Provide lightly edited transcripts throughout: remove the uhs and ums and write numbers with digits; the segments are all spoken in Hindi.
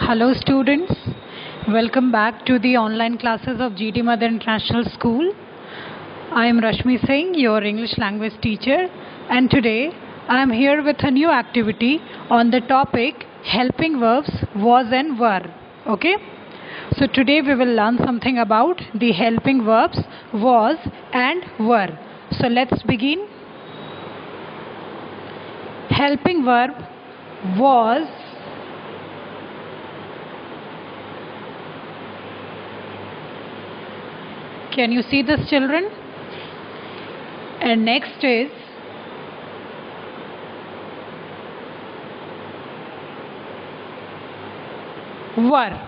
Hello students, welcome back to the online classes of GT Mother International School. I am Rashmi Singh, your English language teacher, and today I am here with a new activity on the topic helping verbs was and were. Okay? So today we will learn something about the helping verbs was and were. So let's begin. Helping verb was. Can you see this, children? And next is were.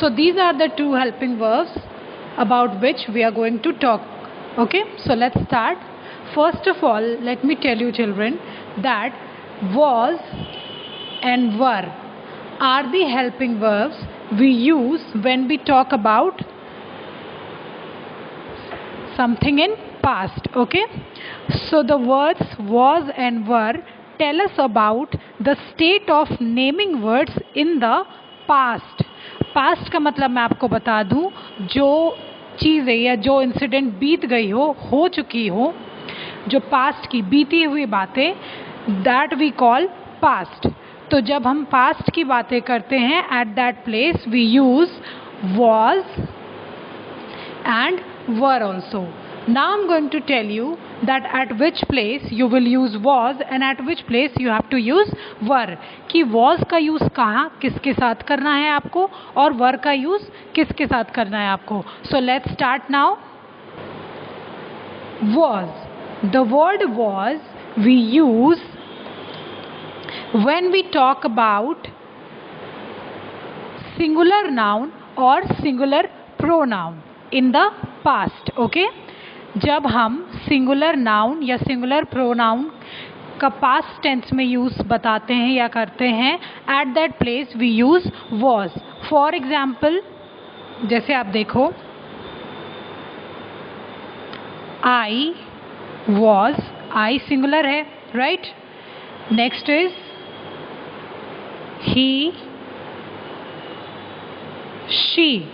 So these are the two helping verbs about which we are going to talk. Okay, so let's start. First of all, let me tell you, children, that was and were are the helping verbs we use when we talk about something in past. Okay, so the words was and were tell us about the state of naming words in the past. Past का मतलब मैं आपको बता दूं, जो चीज़ें या जो इंसिडेंट बीत गई हो चुकी हो, जो पास्ट की बीती हुई बातें, दैट वी कॉल पास्ट. तो जब हम पास्ट की बातें करते हैं, at that place we use was and were also. Now I'm going to tell you that at which place you will use was and at which place you have to use were. कि was का use कहाँ किसके साथ करना है आपको और were का use किसके साथ करना है आपको. So let's start now. Was. The word was we use when we talk about singular noun or singular pronoun in the past. Okay, जब हम singular noun या singular pronoun का past tense में use बताते हैं या करते हैं, at that place we use was. For example, जैसे आप देखो, I was, I singular है, right? Next is he, she.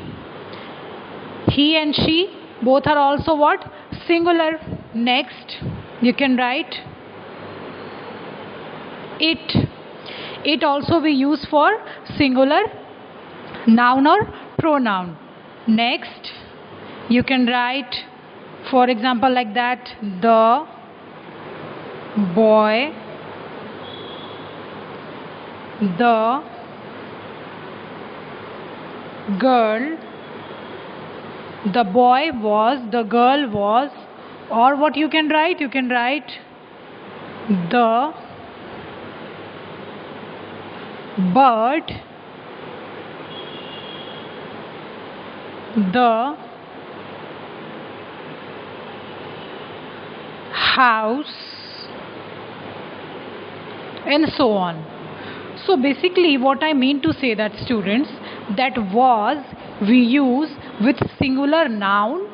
He and she both are also what? Singular. Next, you can write it. It also we use for singular noun or pronoun. Next, you can write, for example, like that, the boy, the girl. The boy was, the girl was, or what you can write? You can write the bird, the house, and so on. So basically what I mean to say that, students, that was we use with singular noun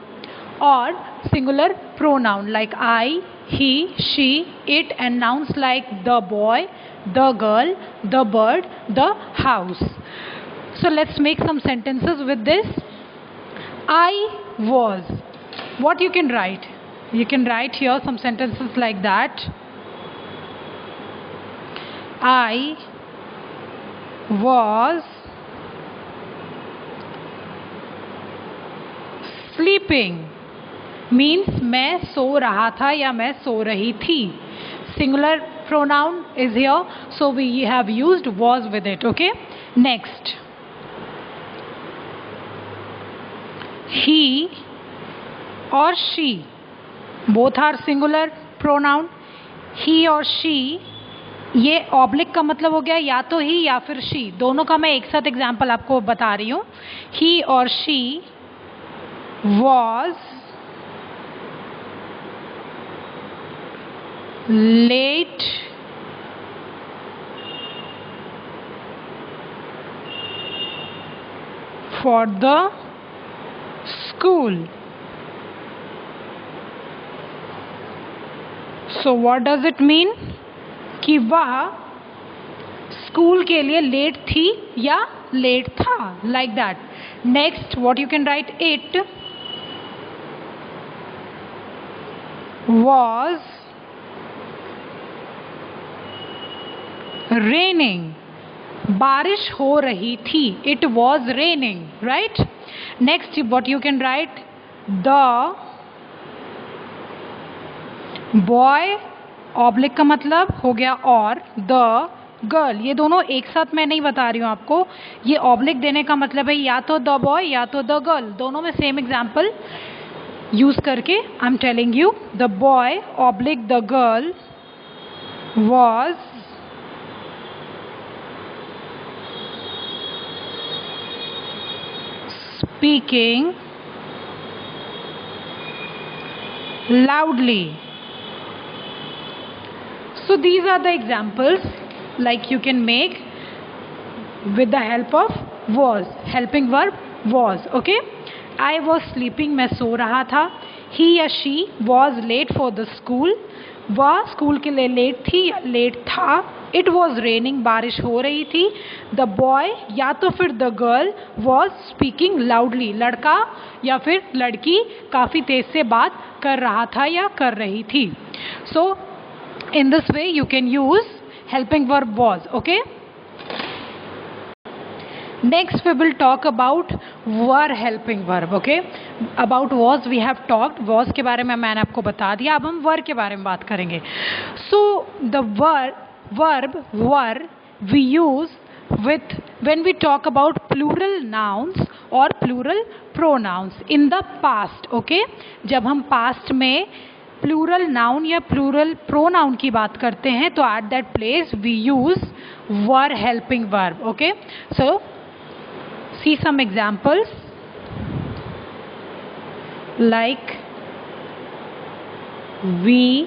or singular pronoun like I, he, she, it, and nouns like the boy, the girl, the bird, the house. So let's make some sentences with this. I was. What you can write? You can write here some sentences like that. I was sleeping. Means मैं सो रहा था या मैं सो रही थी. Singular pronoun is here, so we have used was with it. Okay. Next, he or she both are singular pronoun. He और she, ये ऑब्लिक का मतलब हो गया या तो ही या फिर she. दोनों का मैं एक साथ एग्जाम्पल आपको बता रही हूँ. He और she was late for the school. So what does it mean? कि वह स्कूल के लिए लेट थी या लेट था, like that. Next what you can write, it was raining. बारिश हो रही थी. It was raining, right? Next, what you can write, the boy, oblique का मतलब हो गया और, the गर्ल, ये दोनों एक साथ मैं नहीं बता रही हूँ आपको. ये ऑब्लिक देने का मतलब है या तो द बॉय या तो द गर्ल, दोनों में सेम एग्जाम्पल यूज करके I am telling you. The boy oblique the girl was speaking loudly. So these are the examples like you can make with the help of was, helping verb was. Okay, I was sleeping, मैं सो रहा था. He या she was late for the school, वह स्कूल के लिए लेट थी या लेट था. It was raining, बारिश हो रही थी. The boy या तो फिर the girl was speaking loudly, लड़का या फिर लड़की काफ़ी तेज से बात कर रहा था या कर रही थी. So in this way you can use helping verb was. Okay, next we will talk about were helping verb. Okay, about was we have talked, was के बारे में मैंने आपको बता दिया. अब हम were के बारे में बात करेंगे. So the verb were we use with when we talk about plural nouns or plural pronouns in the past. Okay, जब हम past में प्लूरल नाउन या प्लूरल प्रोनाउन की बात करते हैं तो at that place we use were helping verb. Okay, so see some examples like we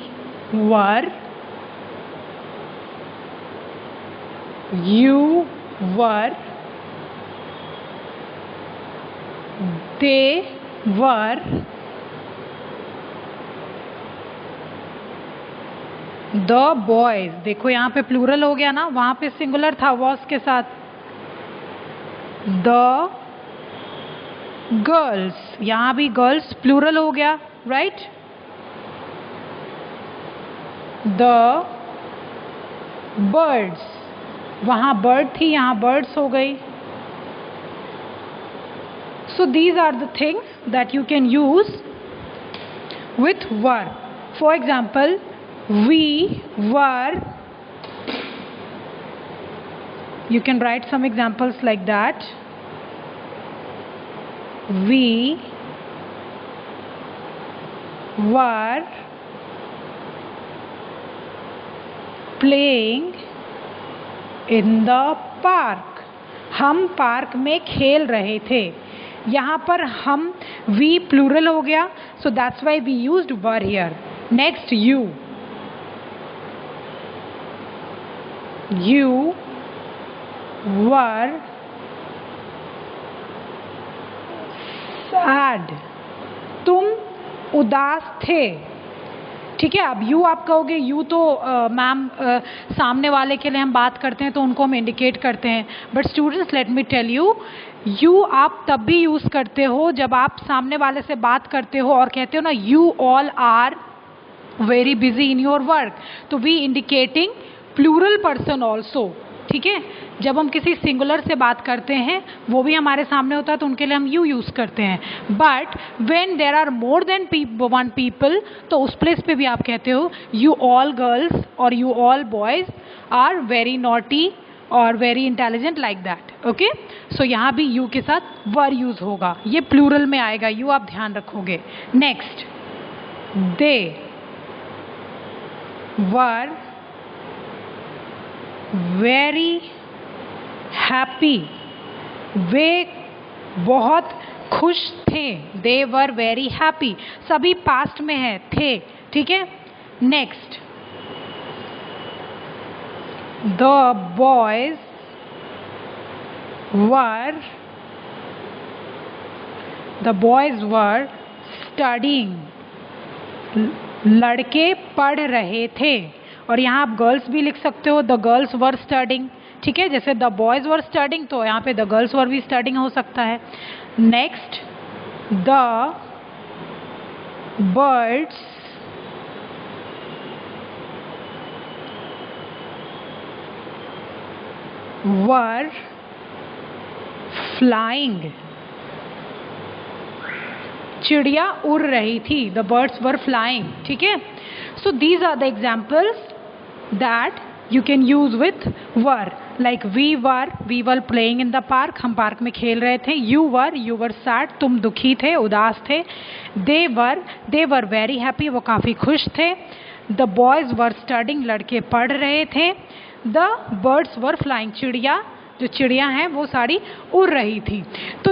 were, you were, they were, the boys. देखो यहाँ पे प्लूरल हो गया ना, वहाँ पे सिंगुलर था was के साथ. the girls, यहाँ भी गर्ल्स प्लूरल हो गया, राइट. the birds, वहाँ बर्ड थी, यहाँ बर्ड्स हो गई. So these are the things that you can use with were. For example, we were, you can write some examples like that. We were playing in the park. हम पार्क में खेल रहे थे. यहाँ पर हम we प्लूरल हो गया, so that's why we used were here. Next, you were sad, तुम उदास थे. ठीक है, अब यू आप कहोगे यू तो मैम सामने वाले के लिए हम बात करते हैं तो उनको हम इंडिकेट करते हैं. But students let me tell you, you आप तब भी यूज़ करते हो जब आप सामने वाले से बात करते हो और कहते हो ना you all are very busy in your work, तो we indicating plural person also. ठीक है, जब हम किसी सिंगुलर से बात करते हैं वो भी हमारे सामने होता है तो उनके लिए हम यू यूज़ करते हैं. But when there are more than one people तो उस प्लेस पे भी आप कहते हो यू ऑल गर्ल्स और you all boys are very naughty और very intelligent, like that. Okay, so यहाँ भी यू के साथ वर यूज़ होगा, ये प्लूरल में आएगा यू, आप ध्यान रखोगे. Next, they were very happy, वे बहुत खुश थे. दे वर वेरी हैप्पी, सभी पास्ट में है, थे. ठीक है, next, the boys were studying, लड़के पढ़ रहे थे. और यहाँ आप गर्ल्स भी लिख सकते हो, द गर्ल्स वर स्टडिंग. ठीक है, जैसे द बॉयज़ वर स्टडिंग तो यहाँ पे द गर्ल्स वर भी स्टडिंग हो सकता है. Next, the birds were flying. चिड़िया उड़ रही थी. The birds were flying. ठीक है. So these are the examples that you can use with were. Like we were playing in the park. हम पार्क में खेल रहे थे. You were sad. तुम दुखी थे, उदास थे. They were very happy. वो काफ़ी खुश थे. The boys were studying. लड़के पढ़ रहे थे. The birds were flying. जो चिड़िया हैं वो सारी उड़ रही थी. तो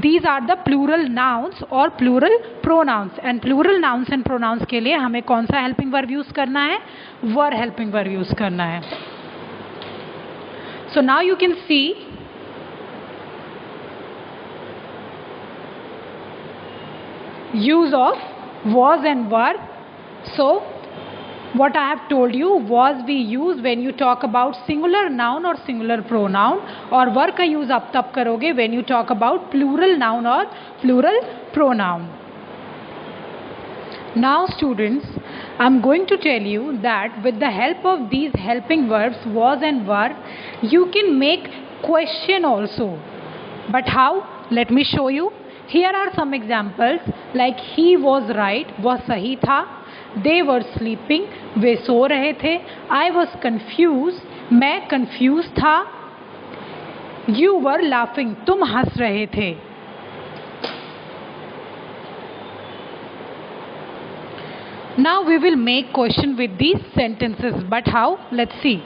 these are the plural nouns और plural pronouns. And plural nouns and pronouns के लिए हमें कौन सा हेल्पिंग वर्ब यूज़ करना है? वर हेल्पिंग वर्ब यूज़ करना है. So now you can see use of was and were. So what I have told you, was we use when you talk about singular noun or singular pronoun, और were का use आप तब करोगे when you talk about plural noun or plural pronoun. Now students, I'm going to tell you that with the help of these helping verbs was and were, you can make question also. But how? Let me show you. Here are some examples like he was right, वह सही था. They were sleeping, वे सो रहे थे. I was confused, मैं confused था. You were laughing, तुम हंस रहे थे. Now we will make question with these sentences, but how? Let's see.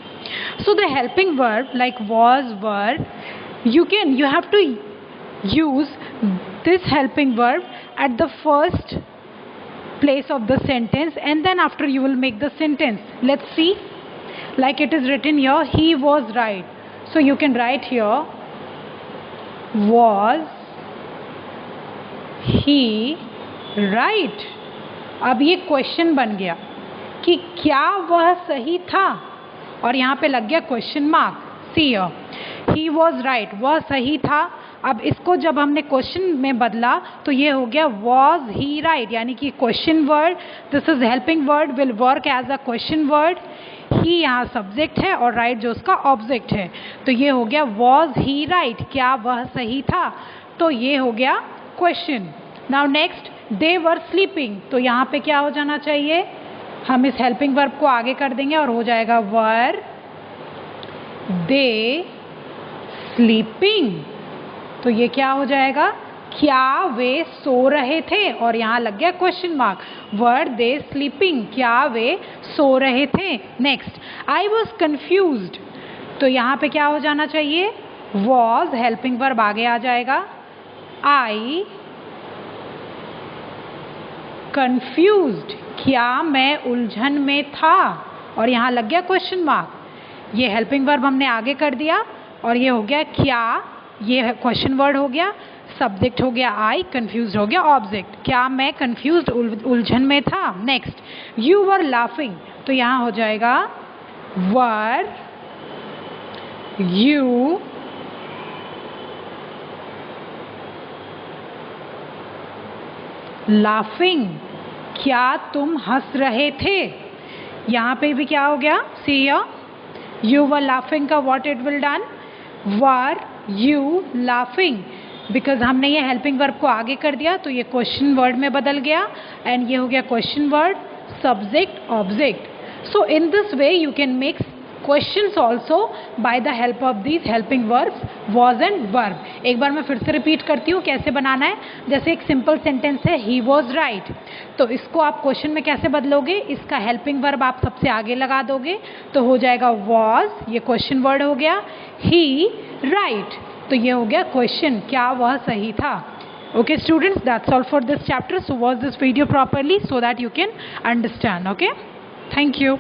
So the helping verb like was, were, you have to use this helping verb at the first place of the sentence, and then after you will make the sentence. Let's see. Like it is written here, he was right. So you can write here, was he right. अब ये क्वेश्चन बन गया कि क्या वह सही था, और यहाँ पे लग गया question mark. See he was right, वह सही था. अब इसको जब हमने क्वेश्चन में बदला तो ये हो गया वॉज ही राइट, यानी कि question word. This is helping word will work as a question word. He यहाँ सब्जेक्ट है और राइट जो उसका ऑब्जेक्ट है. तो ये हो गया वॉज ही राइट, क्या वह सही था. तो ये हो गया question. Now next, they were sleeping. तो यहाँ पे क्या हो जाना चाहिए? हम इस हेल्पिंग वर्ब को आगे कर देंगे और हो जाएगा वर दे स्लीपिंग. तो ये क्या हो जाएगा? क्या वे सो रहे थे, और यहाँ लग गया क्वेश्चन मार्क. वर दे स्लीपिंग, क्या वे सो रहे थे. Next, I was confused. तो यहाँ पे क्या हो जाना चाहिए? वॉज हेल्पिंग वर्ब आगे आ जाएगा. आई कन्फ्यूज्ड, क्या मैं उलझन में था, और यहाँ लग गया क्वेश्चन मार्क. ये हेल्पिंग वर्ब हमने आगे कर दिया और ये हो गया क्या, ये क्वेश्चन वर्ड हो गया, सब्जेक्ट हो गया आई, कंफ्यूज हो गया ऑब्जेक्ट. क्या मैं कंफ्यूज उलझन में था. Next, you were laughing. तो यहाँ हो जाएगा वर यू लाफिंग, क्या तुम हंस रहे थे. यहाँ पे भी क्या हो गया? सी यू वर लाफिंग का what it will done? Were you laughing. Because हमने ये हेल्पिंग वर्ब को आगे कर दिया तो ये क्वेश्चन वर्ड में बदल गया एंड ये हो गया question word subject object. So in this way you can make questions also by the help of these helping verbs was and were. एक बार मैं फिर से रिपीट करती हूँ कैसे बनाना है. जैसे एक सिंपल सेंटेंस है he was right, तो इसको आप क्वेश्चन में कैसे बदलोगे? इसका हेल्पिंग वर्ब आप सबसे आगे लगा दोगे तो हो जाएगा was, ये क्वेश्चन वर्ड हो गया. he right, तो ये हो गया क्वेश्चन, क्या वह सही था. Okay students, that's all for this chapter. So watch this video properly so that you can understand. Okay, thank you.